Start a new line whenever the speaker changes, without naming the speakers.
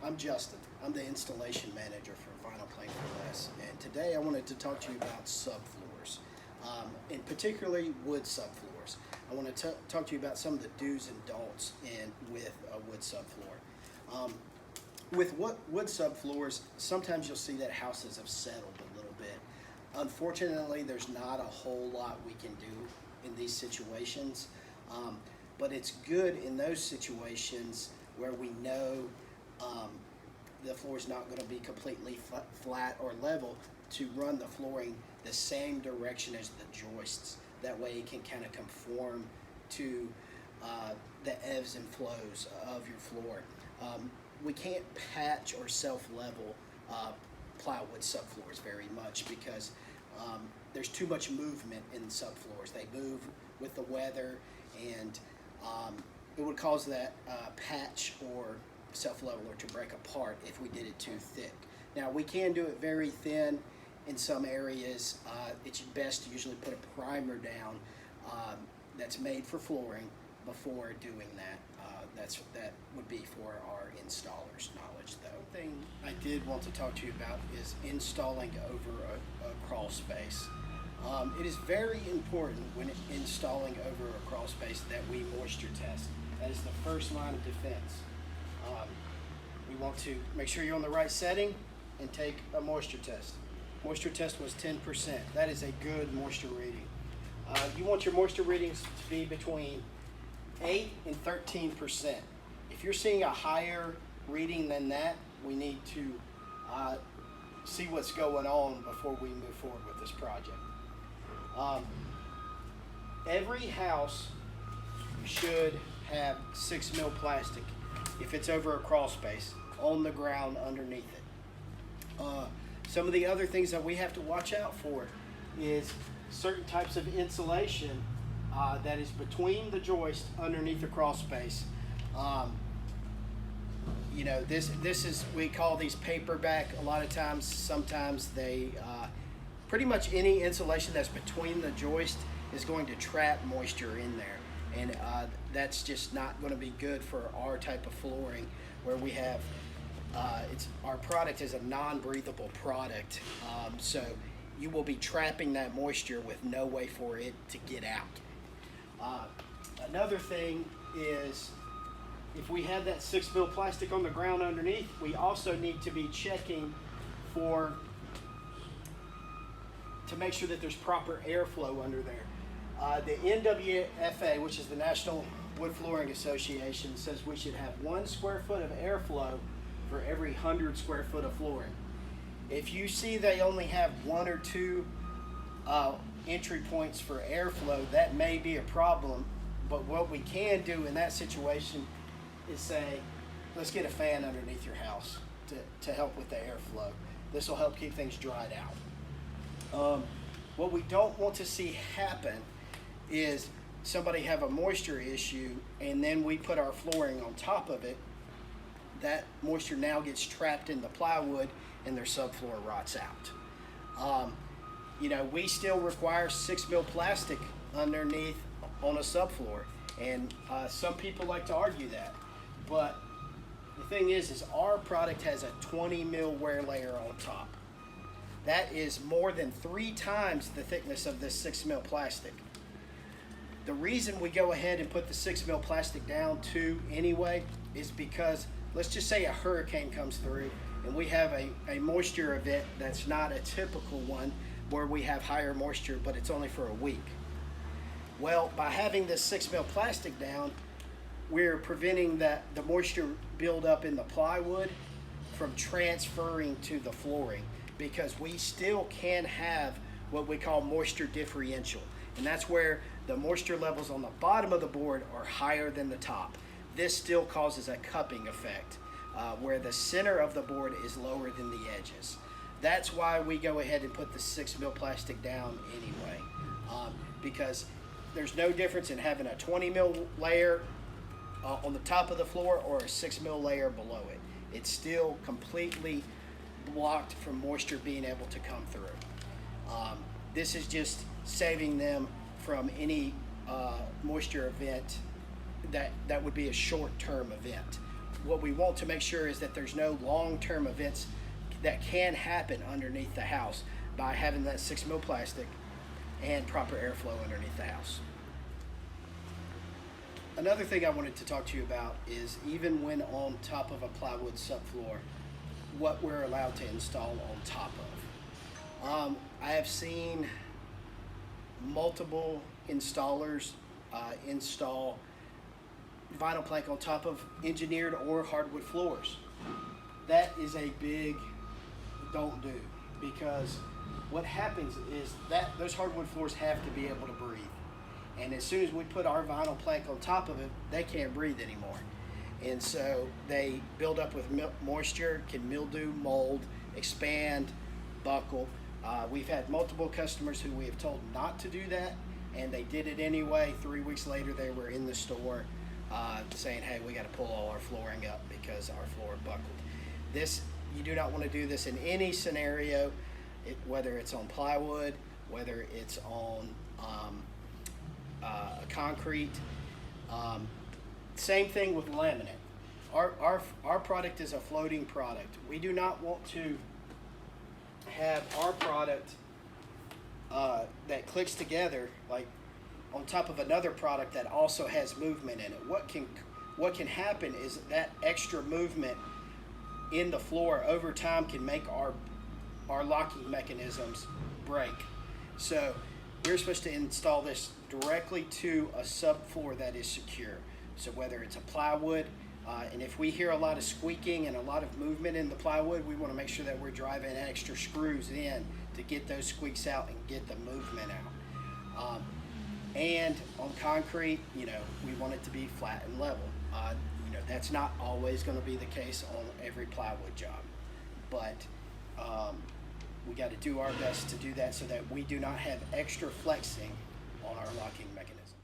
I'm Justin. I'm the installation manager for Vinyl Plank for Less, and today I wanted to talk to you about subfloors, and particularly wood subfloors. I want to talk to you about some of the do's and don'ts with a wood subfloor. With wood subfloors, sometimes you'll see that houses have settled a little bit. Unfortunately, there's not a whole lot we can do in these situations, but it's good in those situations where we know the floor is not going to be completely flat or level, to run the flooring the same direction as the joists. That way it can kind of conform to the ebbs and flows of your floor. We can't patch or self-level plywood subfloors very much because there's too much movement in subfloors. They move with the weather, and it would cause that patch or self-leveler to break apart if we did it too thick. Now, we can do it very thin in some areas. It's best to usually put a primer down that's made for flooring before doing that. That would be for our installers' knowledge, though. One thing I did want to talk to you about is installing over a crawl space. It is very important when installing over a crawl space that we moisture test. That is the first line of defense. We want to make sure you're on the right setting and take a moisture test. Moisture test was 10%. That is a good moisture reading. You want your moisture readings to be between 8 and 13%. If you're seeing a higher reading than that, we need to see what's going on before we move forward with this project. Every house should have 6 mil plastic if it's over a crawl space on the ground underneath it. Some of the other things that we have to watch out for is certain types of insulation that is between the joist underneath the crawl space. You know, this is, we call these paperback. A lot of times, sometimes they, pretty much any insulation that's between the joist is going to trap moisture in there. And that's just not going to be good for our type of flooring, where we have, our product is a non-breathable product. So you will be trapping that moisture with no way for it to get out. Another thing is, if we have that 6 mil plastic on the ground underneath, we also need to be checking to make sure that there's proper airflow under there. The NWFA, which is the National Wood Flooring Association, says we should have 1 square foot of airflow for every 100 square foot of flooring. If you see they only have 1 or 2 entry points for airflow, that may be a problem. But what we can do in that situation is say, let's get a fan underneath your house to help with the airflow. This will help keep things dried out. What we don't want to see happen is somebody have a moisture issue, and then we put our flooring on top of it. That moisture now gets trapped in the plywood and their subfloor rots out. You know, we still require 6 mil plastic underneath on a subfloor, and some people like to argue that, but the thing is our product has a 20 mil wear layer on top. That is more than 3 times the thickness of this 6 mil plastic. The reason we go ahead and put the 6 mil plastic down too anyway is because, let's just say a hurricane comes through and we have a moisture event that's not a typical one, where we have higher moisture, but it's only for a week. Well, by having this 6 mil plastic down, we're preventing the moisture buildup in the plywood from transferring to the flooring, because we still can have what we call moisture differential. And that's where the moisture levels on the bottom of the board are higher than the top. This still causes a cupping effect, where the center of the board is lower than the edges. That's why we go ahead and put the 6 mil plastic down anyway, because there's no difference in having a 20 mil layer on the top of the floor or a 6 mil layer below it. It's still completely blocked from moisture being able to come through. This is just saving them from any moisture event that would be a short-term event. what we want to make sure is that there's no long-term events that can happen underneath the house by having that 6 mil plastic and proper airflow underneath the house. Another thing I wanted to talk to you about is even when on top of a plywood subfloor, what we're allowed to install on top of. I have seen multiple installers install vinyl plank on top of engineered or hardwood floors. That is a big don't do, because what happens is that those hardwood floors have to be able to breathe. And as soon as we put our vinyl plank on top of it, they can't breathe anymore. And so they build up with moisture, can mildew, mold, expand, buckle. We've had multiple customers who we have told not to do that, and they did it anyway. 3 weeks later, they were in the store saying, hey, we got to pull all our flooring up because our floor buckled. You do not want to do this in any scenario, whether it's on plywood, whether it's on concrete. Same thing with laminate. Our product is a floating product. We do not want to have our product that clicks together like on top of another product that also has movement in it. What can happen is that extra movement in the floor over time can make our locking mechanisms break. So we're supposed to install this directly to a subfloor that is secure. So whether it's a plywood, and if we hear a lot of squeaking and a lot of movement in the plywood, we want to make sure that we're driving extra screws in to get those squeaks out and get the movement out. And on concrete, we want it to be flat and level. That's not always going to be the case on every plywood job, but we got to do our best to do that so that we do not have extra flexing on our locking mechanism.